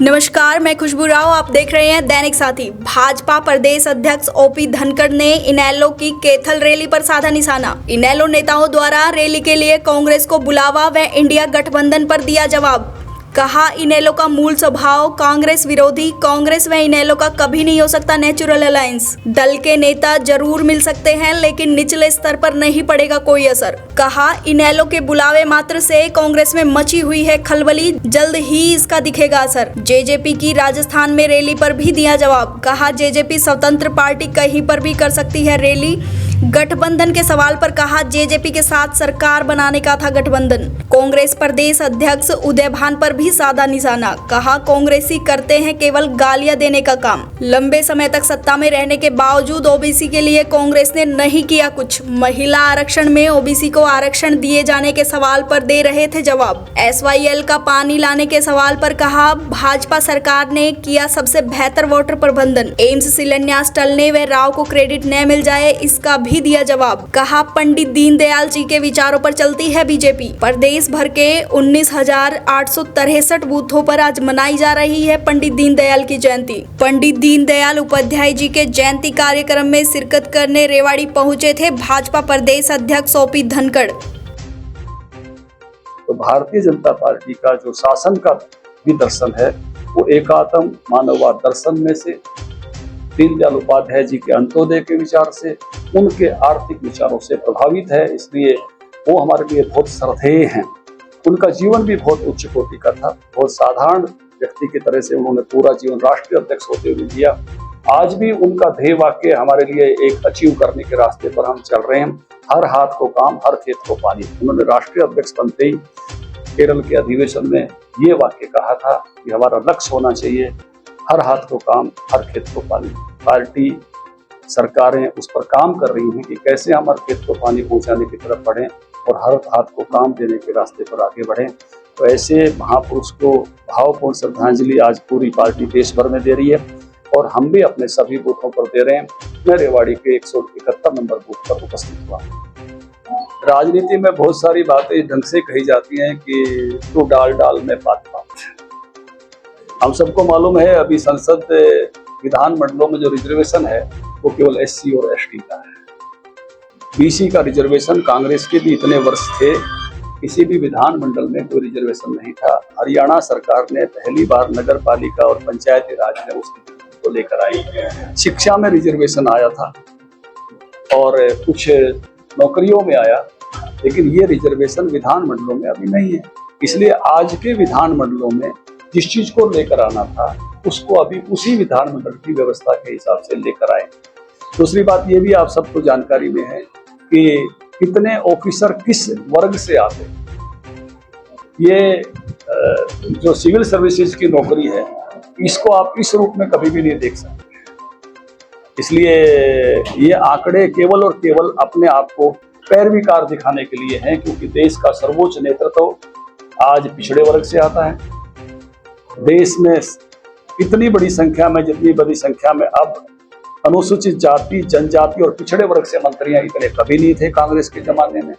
नमस्कार, मैं खुशबू राव। आप देख रहे हैं दैनिक साथी। भाजपा प्रदेश अध्यक्ष ओपी धनखड़ ने इनेलो की कैथल रैली पर साधा निशाना। इनेलो नेताओं द्वारा रैली के लिए कांग्रेस को बुलावा व इंडिया गठबंधन पर दिया जवाब। कहा, इनेलो का मूल स्वभाव कांग्रेस विरोधी। कांग्रेस व इनेलो का कभी नहीं हो सकता नेचुरल अलायंस। दल के नेता जरूर मिल सकते हैं, लेकिन निचले स्तर पर नहीं पड़ेगा कोई असर। कहा, इनेलो के बुलावे मात्र से कांग्रेस में मची हुई है खलबली, जल्द ही इसका दिखेगा असर। जेजेपी की राजस्थान में रैली पर भी दिया जवाब। कहा, जेजेपी स्वतंत्र पार्टी कहीं पर भी कर सकती है रैली। गठबंधन के सवाल पर कहा, जेजेपी के साथ सरकार बनाने का था गठबंधन। कांग्रेस प्रदेश अध्यक्ष उदय भान पर भी साधा निशाना। कहा, कांग्रेसी करते हैं केवल गालियां देने का काम। लंबे समय तक सत्ता में रहने के बावजूद ओबीसी के लिए कांग्रेस ने नहीं किया कुछ। महिला आरक्षण में ओबीसी को आरक्षण दिए जाने के सवाल पर दे रहे थे जवाब। एसवाईएल का पानी लाने के सवाल पर कहा, भाजपा सरकार ने किया सबसे बेहतर वाटर प्रबंधन। एम्स शिलान्यास टलने व राव को क्रेडिट न मिल जाए, इसका भी दिया जवाब। कहा, पंडित दीनदयाल जी के विचारों पर चलती है बीजेपी। प्रदेश भर के 19,863 बूथों पर आज मनाई जा रही है पंडित दीनदयाल की जयंती। पंडित दीनदयाल उपाध्याय जी के जयंती कार्यक्रम में शिरकत करने रेवाड़ी पहुंचे थे भाजपा प्रदेश अध्यक्ष ओपी धनखड़। तो भारतीय जनता पार्टी का जो शासन का भी दर्शन है वो एकात्म मानववाद दर्शन में से, दीनदयाल उपाध्याय जी के अंत्योदय के विचार से, उनके आर्थिक विचारों से प्रभावित है। इसलिए वो हमारे लिए बहुत श्रद्धेय हैं। उनका जीवन भी बहुत उच्च कोटि का था। बहुत साधारण व्यक्ति की तरह से उन्होंने पूरा जीवन राष्ट्रीय अध्यक्ष होते हुए दिया। आज भी उनका ध्येय वाक्य हमारे लिए एक अचीव करने के रास्ते पर हम चल रहे हैं। हर हाथ को काम, हर खेत को पानी। उन्होंने राष्ट्रीय अध्यक्ष बनते ही केरल के अधिवेशन में ये वाक्य कहा था कि हमारा लक्ष्य होना चाहिए हर हाथ को काम, हर खेत को पानी। पार्टी सरकारें उस पर काम कर रही हैं कि कैसे हम हर खेत को पानी पहुंचाने की तरफ बढ़ें और हर हाथ को काम देने के रास्ते पर आगे बढ़ें। तो ऐसे महापुरुष को भावपूर्ण श्रद्धांजलि आज पूरी पार्टी देश भर में दे रही है और हम भी अपने सभी बूथों पर दे रहे हैं। मैं रेवाड़ी के 171 नंबर बूथ पर उपस्थित हुआ। राजनीति में बहुत सारी बातें ढंग से कही जाती हैं कि तू डाल डाल में बात बात। हम सबको मालूम है अभी संसद विधान मंडलों में जो रिजर्वेशन है वो केवल एससी और एसटी का है। बीसी का रिजर्वेशन कांग्रेस के भी इतने वर्ष थे, किसी भी विधान मंडल में कोई रिजर्वेशन नहीं था। हरियाणा सरकार ने पहली बार नगर पालिका और पंचायती राज में उस को लेकर आई। शिक्षा में रिजर्वेशन आया था और कुछ नौकरियों में आया, लेकिन ये रिजर्वेशन विधान मंडलों में अभी नहीं है। इसलिए आज के विधान मंडलों में जिस चीज को लेकर आना था उसको अभी उसी विधान मंडल की व्यवस्था के हिसाब से लेकर आए। दूसरी बात ये भी आप सबको जानकारी में है कि कितने ऑफिसर किस वर्ग से आते। ये जो सिविल सर्विसेज की नौकरी है इसको आप इस रूप में कभी भी नहीं देख सकते। इसलिए ये आंकड़े केवल और केवल अपने आप को पैरवीकार दिखाने के लिए हैं, क्योंकि देश का सर्वोच्च नेतृत्व आज पिछड़े वर्ग से आता है। देश में इतनी बड़ी संख्या में, जितनी बड़ी संख्या में अब अनुसूचित जाति, जनजाति और पिछड़े वर्ग से मंत्रियां इतने कभी नहीं थे कांग्रेस के जमाने में,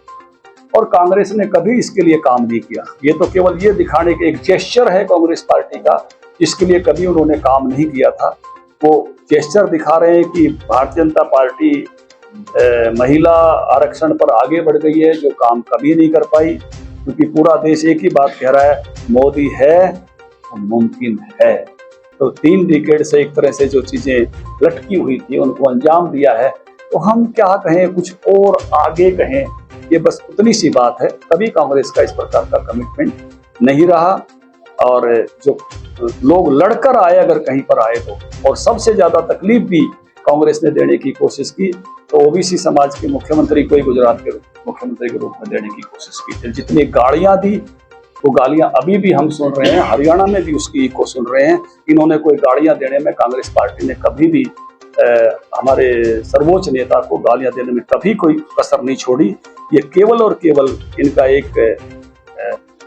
और कांग्रेस ने कभी इसके लिए काम नहीं किया। ये तो केवल ये दिखाने के एक जेस्चर है कांग्रेस पार्टी का, इसके लिए कभी उन्होंने काम नहीं किया था। वो जेस्चर दिखा रहे हैं कि भारतीय जनता पार्टी महिला आरक्षण पर आगे बढ़ गई है, जो काम कभी नहीं कर पाई, क्योंकि पूरा देश एक ही बात कह रहा है, मोदी है तो मुमकिन है। तो 3 डिकेड से एक तरह से जो चीजें लटकी हुई थी उनको अंजाम दिया है। तो हम क्या कहें, कुछ और आगे कहें, ये बस उतनी सी बात है। कभी कांग्रेस का इस प्रकार का कमिटमेंट नहीं रहा, और जो लोग लड़कर आए अगर कहीं पर आए तो, और सबसे ज्यादा तकलीफ भी कांग्रेस ने देने की कोशिश की तो ओबीसी समाज के मुख्यमंत्री को ही गुजरात के मुख्यमंत्री के रूप में देने की कोशिश की थी। जितनी गालियां दी वो गालियां अभी भी हम सुन रहे हैं, हरियाणा में भी उसकी को सुन रहे हैं। इन्होंने कोई गालियां देने में, कांग्रेस पार्टी ने कभी भी हमारे सर्वोच्च नेता को गालियां देने में कभी कोई कसर नहीं छोड़ी। ये केवल और केवल इनका एक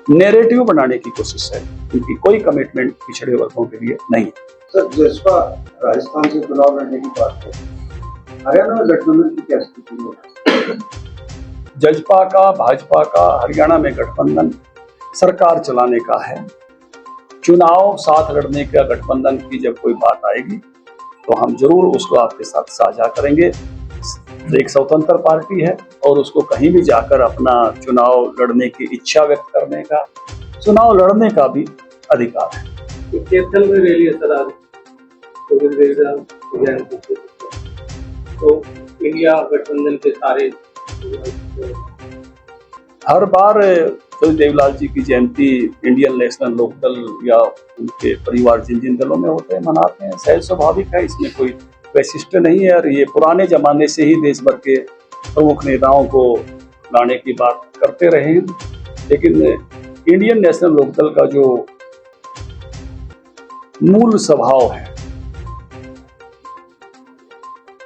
नैरेटिव बनाने की कोशिश है, इनकी कोई कमिटमेंट पिछड़े वर्गों के लिए नहीं है। सर, जसपा राजस्थान से चुनाव लड़ने की बात है, हरियाणा में गठबंधन की क्या स्थिति है? जजपा का, भाजपा का हरियाणा में गठबंधन सरकार चलाने का है। चुनाव साथ लड़ने का गठबंधन की जब कोई बात आएगी तो हम जरूर उसको आपके साथ साझा करेंगे। एक स्वतंत्र पार्टी है और उसको कहीं भी जाकर अपना चुनाव लड़ने की इच्छा व्यक्त करने का, चुनाव लड़ने का भी अधिकार है। कैथल में रैली है सर आज, तो इंडिया गठबंधन के सारे हर बार तो देवलाल जी की जयंती इंडियन नेशनल लोकदल या उनके परिवार जिन जिन दलों में होते हैं मनाते हैं, सहज स्वाभाविक है, इसमें कोई वैशिष्ट नहीं है। और ये पुराने जमाने से ही देश भर के प्रमुख नेताओं को लाने की बात करते रहे हैं, लेकिन इंडियन नेशनल लोकदल का जो मूल स्वभाव है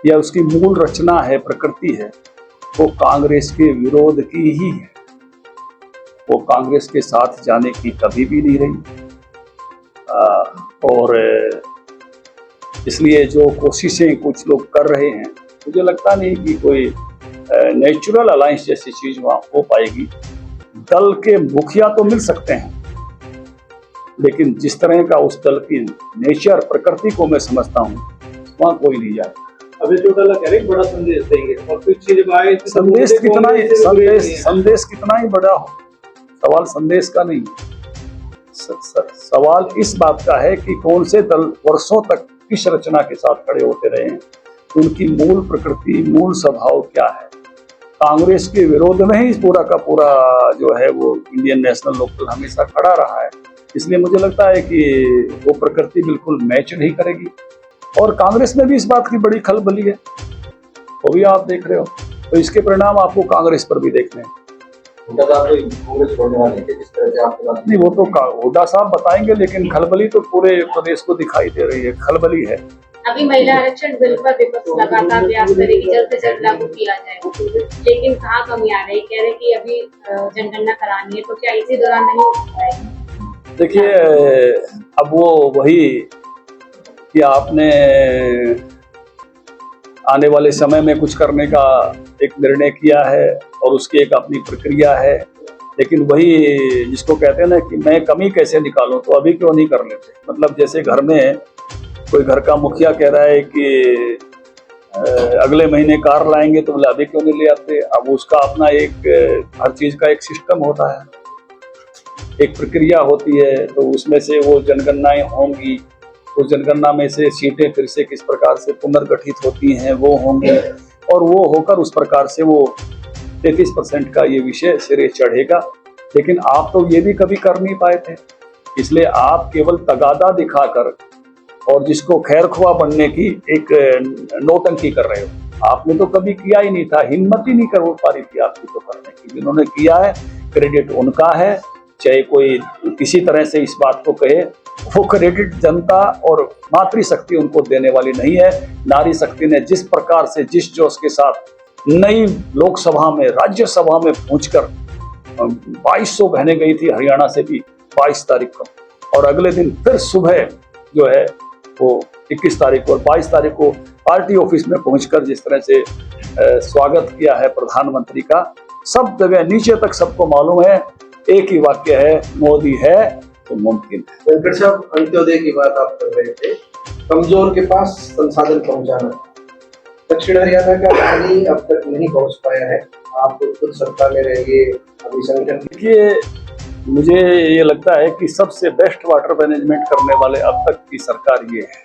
या उसकी मूल रचना है, प्रकृति है, वो कांग्रेस के विरोध की ही है। वो कांग्रेस के साथ जाने की कभी भी नहीं रही। और इसलिए जो कोशिशें कुछ लोग कर रहे हैं, मुझे लगता नहीं कि कोई नेचुरल अलायंस जैसी चीज वहां हो पाएगी। दल के मुखिया तो मिल सकते हैं, लेकिन जिस तरह का उस दल की नेचर, प्रकृति को मैं समझता हूँ, वहां कोई नहीं जाए। अभी जो डला कह रहे बड़ा संदेश देंगे और पीछे जब आए संदेश कितना ही बड़ा हो, सवाल संदेश का नहीं, सवाल इस बात का है कि कौन से दल वर्षों तक किस रचना के साथ खड़े होते रहे हैं, उनकी मूल प्रकृति, मूल स्वभाव क्या है। कांग्रेस के विरोध में ही पूरा का पूरा जो है वो इंडियन नेशनल लोकदल हमेशा खड़ा रहा है। इसलिए मुझे लगता है कि वो प्रकृति बिल्कुल मैच नहीं करेगी। और कांग्रेस में भी इस बात की बड़ी खलबली है, वो भी आप देख रहे हो, तो इसके परिणाम आपको कांग्रेस पर भी देखने हैं। नहीं, वो तो हुड्डा साहब बताएंगे, लेकिन खलबली तो पूरे प्रदेश को दिखाई दे रही है, खलबली है। अभी महिला आरक्षण बिल पर विपक्ष लगातार प्रयास करेगी जल्द से जल्द लागू किया जाए, लेकिन कहाँ कमी आ रही, कह रहे कि अभी जनगणना करानी है, तो क्या इसी दौरान नहीं हो सकता है? देखिए, अब वो वही कि आपने आने वाले समय में कुछ करने का एक निर्णय किया है और उसकी एक अपनी प्रक्रिया है, लेकिन वही जिसको कहते हैं ना कि मैं कमी कैसे निकालूं, तो अभी क्यों नहीं कर लेते। मतलब जैसे घर में कोई घर का मुखिया कह रहा है कि अगले महीने कार लाएंगे, तो बोले अभी क्यों नहीं ले आते। अब उसका अपना एक हर चीज का एक सिस्टम होता है, एक प्रक्रिया होती है, तो उसमें से वो जनगणनाएं होंगी, उस जनगणना में से सीटें फिर से किस प्रकार से पुनर्गठित होती हैं वो होंगी, और वो होकर उस प्रकार से वो 33% का ये विषय सिरे चढ़ेगा। लेकिन आप तो ये भी कभी कर नहीं पाए थे, इसलिए आप केवल तगादा दिखाकर और जिसको खैर खुआ बनने की एक नौटंकी कर रहे हो। आपने तो कभी किया ही नहीं था, हिम्मत ही नहीं कर पा रही थी आपकी तो करने की। जिन्होंने किया है क्रेडिट उनका है, चाहे कोई किसी तरह से इस बात को कहे, वो क्रेडिट जनता और मातृशक्ति उनको देने वाली नहीं है। नारी शक्ति ने जिस प्रकार से, जिस जोश के साथ नई लोकसभा में, राज्यसभा में पहुंचकर 2200 बहनें गई थी हरियाणा से भी 22 तारीख को, और अगले दिन फिर सुबह जो है वो 21 तारीख को और 22 तारीख को पार्टी ऑफिस में पहुंचकर जिस तरह से स्वागत किया है प्रधानमंत्री का, सब जगह नीचे तक सबको मालूम है, एक ही वाक्य है, मोदी है तो मुमकिन है। वेंकट साहब, अंत्योदय की बात आप कर रहे थे, कमजोर के पास संसाधन पहुंचाना। दक्षिण हरियाणा का पानी अब तक नहीं पहुंच पाया है, आप खुद सत्ता में रहेंगे, अभी संगठन। देखिए, मुझे ये लगता है कि सबसे बेस्ट वाटर मैनेजमेंट करने वाले अब तक की सरकार ये है।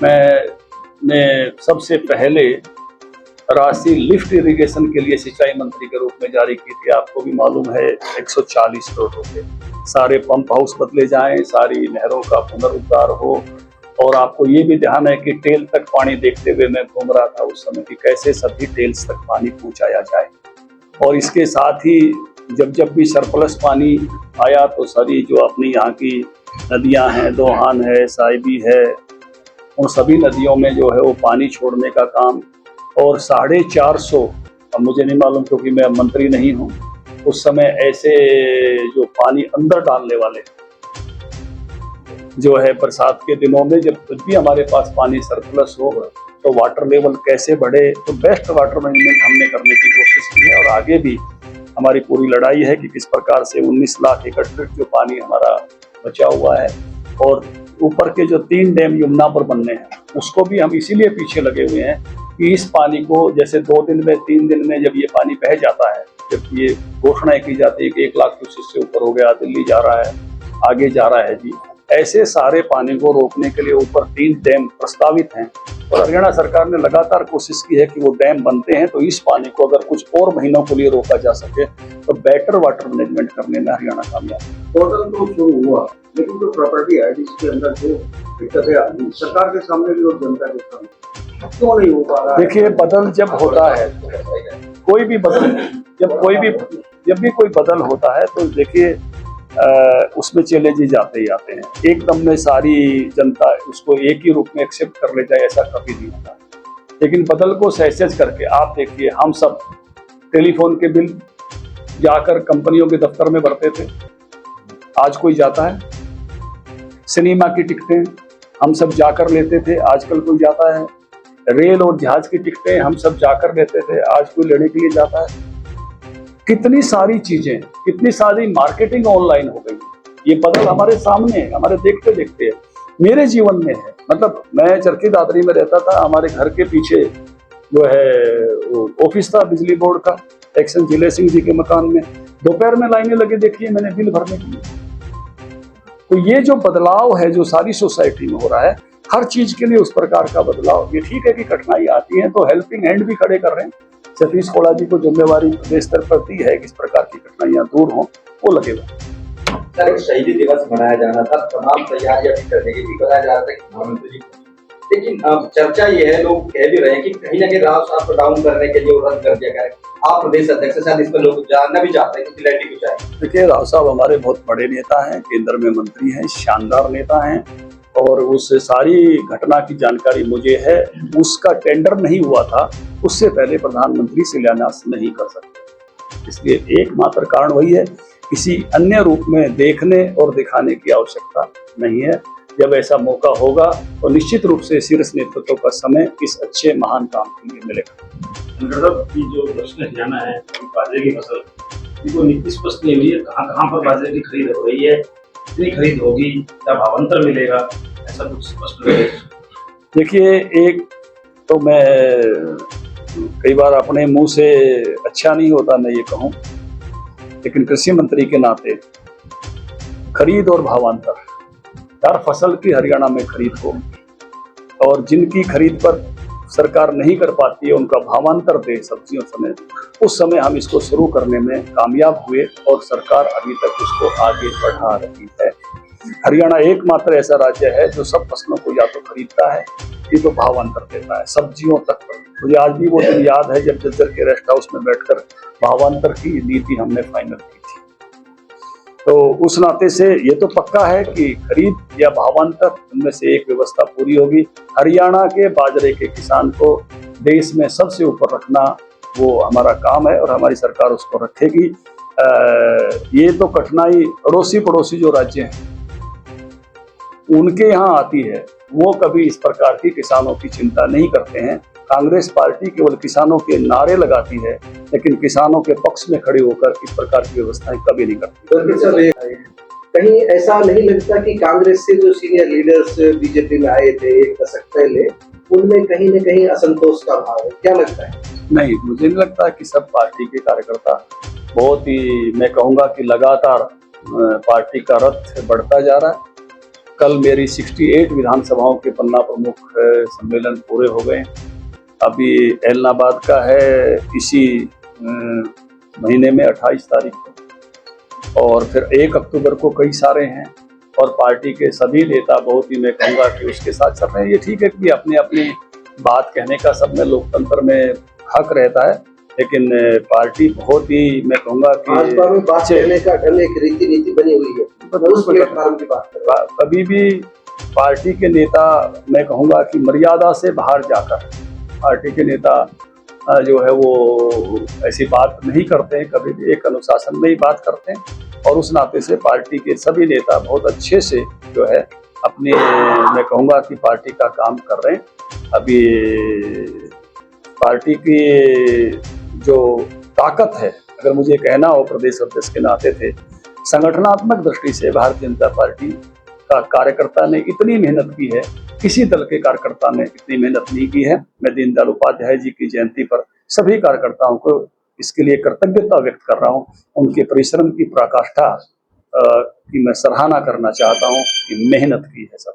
मैंने सबसे पहले राशि लिफ्ट इरिगेशन के लिए सिंचाई मंत्री के रूप में जारी की थी। आपको भी मालूम है 140 करोड़ रुपए, सारे पंप हाउस बदले जाएं, सारी नहरों का पुनरुद्धार हो। और आपको ये भी ध्यान है कि टेल तक पानी देखते हुए मैं घूम रहा था उस समय कि कैसे सभी टेल्स तक पानी पहुंचाया जाए। और इसके साथ ही जब जब भी सरप्लस पानी आया तो सारी जो अपनी यहाँ की नदियाँ हैं, दोहान है, साहिबी है, उन सभी नदियों में जो है वो पानी छोड़ने का काम। और 450, अब मुझे नहीं मालूम क्योंकि मैं मंत्री नहीं हूँ, उस समय ऐसे जो पानी अंदर डालने वाले जो है बरसात के दिनों में, जब खुद भी हमारे पास पानी सरप्लस होगा तो वाटर लेवल कैसे बढ़े, तो बेस्ट वाटर मैनेजमेंट हमने करने की कोशिश की है। और आगे भी हमारी पूरी लड़ाई है कि किस प्रकार से 19 लाख एकड़ फीट जो पानी हमारा बचा हुआ है। और ऊपर के जो 3 डैम यमुना पर बनने हैं उसको भी हम इसीलिए पीछे लगे हुए हैं कि इस पानी को जैसे 2 दिन में 3 दिन में जब ये पानी बह जाता है, जब ये घोषणाएं की जाती है कि 1 लाख क्यूसेक से ऊपर हो गया, दिल्ली जा रहा है, आगे जा रहा है जी, ऐसे सारे पानी को रोकने के लिए ऊपर 3 डैम प्रस्तावित हैं। और हरियाणा सरकार ने लगातार कोशिश की है कि वो डैम बनते हैं तो इस पानी को अगर कुछ और महीनों के लिए रोका जा सके तो बेटर वाटर मैनेजमेंट करने में हरियाणा कामयाब है। पोर्टल तो शुरू हुआ, लेकिन जो प्रॉपर्टी है जिसके अंदर जो दिक्कतें आती हैं सरकार के सामने भी और जनता के सामने, क्यों नहीं हो पा रहा है? देखिए, बदल जब होता है, कोई भी बदल, जब भी कोई बदल होता है तो देखिए उसमें चैलेंजेस आते ही आते हैं। एकदम में सारी जनता उसको एक ही रूप में एक्सेप्ट कर ले जाए ऐसा कभी नहीं होता। लेकिन बदल को सहज करके आप देखिए, हम सब टेलीफोन के बिल जाकर कंपनियों के दफ्तर में भरते थे, आज कोई जाता है? सिनेमा की टिकटें हम सब जाकर लेते थे, आजकल कोई जाता है? रेल और जहाज की टिकटें हम सब जाकर लेते थे, आज कोई लेने के लिए जाता है? कितनी सारी चीजें, कितनी सारी मार्केटिंग ऑनलाइन हो गई। ये बदल हमारे सामने, हमारे देखते देखते है, मेरे जीवन में है। मतलब मैं चरखी दादरी में रहता था, हमारे घर के पीछे जो है ऑफिस था बिजली बोर्ड का, एक्शन जिले सिंह जी के मकान में। दोपहर में लाइनें लगी देखिए मैंने बिल भरने के लिए। तो ये जो बदलाव है जो सारी सोसाइटी में हो रहा है, हर चीज के लिए उस प्रकार का बदलाव, ये ठीक है कि कठिनाई आती है तो हेल्पिंग हैंड भी खड़े कर रहे हैं। सतीश कोड़ा जी को जिम्मेवारी प्रदेश स्तर पर दी है कि इस प्रकार की कठिनाइयां दूर हों, वो लगेगा। सर, एक शहीदी दिवस मनाया जाना था, तमाम तैयारियां भी करने की बताया जा रहा था कि प्रधानमंत्री जी, लेकिन अब चर्चा ये है, लोग कह भी रहे हैं कि कहीं ना कहीं राव साहब को डाउन करने के लिए रद्द कर दिया गया। आप प्रदेश अध्यक्ष हैं, शायद इस पर लोग जानना भी चाहते हैं कि क्लैरिटी कुछ आए। देखिए, राव साहब हमारे बहुत बड़े नेता हैं, केंद्र में मंत्री हैं, शानदार नेता हैं, और उस सारी घटना की जानकारी मुझे है। उसका टेंडर नहीं हुआ था, उससे पहले प्रधानमंत्री शिलान्यास नहीं कर सकते, इसलिए एकमात्र कारण वही है। किसी अन्य रूप में देखने और दिखाने की आवश्यकता नहीं है। जब ऐसा मौका होगा तो निश्चित रूप से शीर्ष नेतृत्व का समय इस अच्छे महान काम के लिए मिलेगा। की जो प्रश्न हरियाणा है, बाजरे की फसल, इनको नीति स्पष्ट नहीं हुई है, कहाँ पर बाजरे की खरीद हो रही है, कितनी खरीद होगी, क्या भावांतर मिलेगा, ऐसा कुछ स्पष्ट नहीं है। देखिए, एक तो मैं कई बार अपने मुंह से अच्छा नहीं होता मैं ये कहूं, लेकिन कृषि मंत्री के नाते खरीद और भावांतर, हर फसल की हरियाणा में खरीद हो, और जिनकी खरीद पर सरकार नहीं कर पाती है उनका भावांतर दे सब्जियों समेत, उस समय हम इसको शुरू करने में कामयाब हुए और सरकार अभी तक उसको आगे बढ़ा रही है। हरियाणा एकमात्र ऐसा राज्य है जो सब फसलों को या तो खरीदता है या तो भावांतर देता है, सब्जियों तक पर। मुझे आज भी वो दिन याद है जब जज्जर के रेस्ट हाउस में बैठकर भावांतर की नीति हमने फाइनल की थी। तो उस नाते से ये तो पक्का है कि खरीद या भावांतर, उनमें से एक व्यवस्था पूरी होगी। हरियाणा के बाजरे के किसान को देश में सबसे ऊपर रखना वो हमारा काम है और हमारी सरकार उसको रखेगी। ये तो कठिनाई अड़ोसी पड़ोसी जो राज्य हैं उनके यहाँ आती है, वो कभी इस प्रकार की किसानों की चिंता नहीं करते हैं। कांग्रेस पार्टी केवल किसानों के नारे लगाती है, लेकिन किसानों के पक्ष में खड़े होकर इस प्रकार की व्यवस्थाएं कभी नहीं करती। कहीं ऐसा नहीं लगता कि कांग्रेस से जो सीनियर लीडर्स बीजेपी में आए थे 1 दशक पहले, उनमें कहीं न कहीं असंतोष का भाव है, क्या लगता है? नहीं, मुझे नहीं लगता कि सब पार्टी के कार्यकर्ता बहुत ही, मैं कहूँगा कि लगातार पार्टी का रथ बढ़ता जा रहा है। कल मेरी 68 विधानसभाओं के पन्ना प्रमुख सम्मेलन पूरे हो गए। अभी एलनाबाद का है इसी महीने में 28 तारीख को, और फिर 1 अक्टूबर को कई सारे हैं, और पार्टी के सभी नेता बहुत ही, मैं कहूँगा कि उसके साथ चल रहे हैं। ये ठीक है कि अपनी अपनी बात कहने का सब में लोकतंत्र में हक रहता है, लेकिन पार्टी बहुत ही, मैं कहूँगा कि भाजपा में बात कहने का ढंग एक रीति नीति बनी हुई है, उस प्लेटफॉर्म की बात कर रहा हूं। कभी भी पार्टी के नेता, मैं कहूँगा कि मर्यादा से बाहर जाकर पार्टी के नेता जो है वो ऐसी बात नहीं करते हैं, कभी भी एक अनुशासन में ही बात करते हैं, और उस नाते से पार्टी के सभी नेता बहुत अच्छे से जो है अपने, मैं कहूँगा कि पार्टी का काम कर रहे हैं। अभी पार्टी की जो ताकत है, अगर मुझे कहना हो प्रदेश अध्यक्ष के नाते थे, संगठनात्मक दृष्टि से भारतीय जनता पार्टी का कार्यकर्ता ने इतनी मेहनत की है, किसी दल के कार्यकर्ता ने इतनी मेहनत नहीं की है। मैं दीनदयाल उपाध्याय जी की जयंती पर सभी कार्यकर्ताओं को इसके लिए कृतज्ञता व्यक्त कर रहा हूँ। उनके परिश्रम की पराकाष्ठा की मैं सराहना करना चाहता हूँ कि मेहनत की है सब।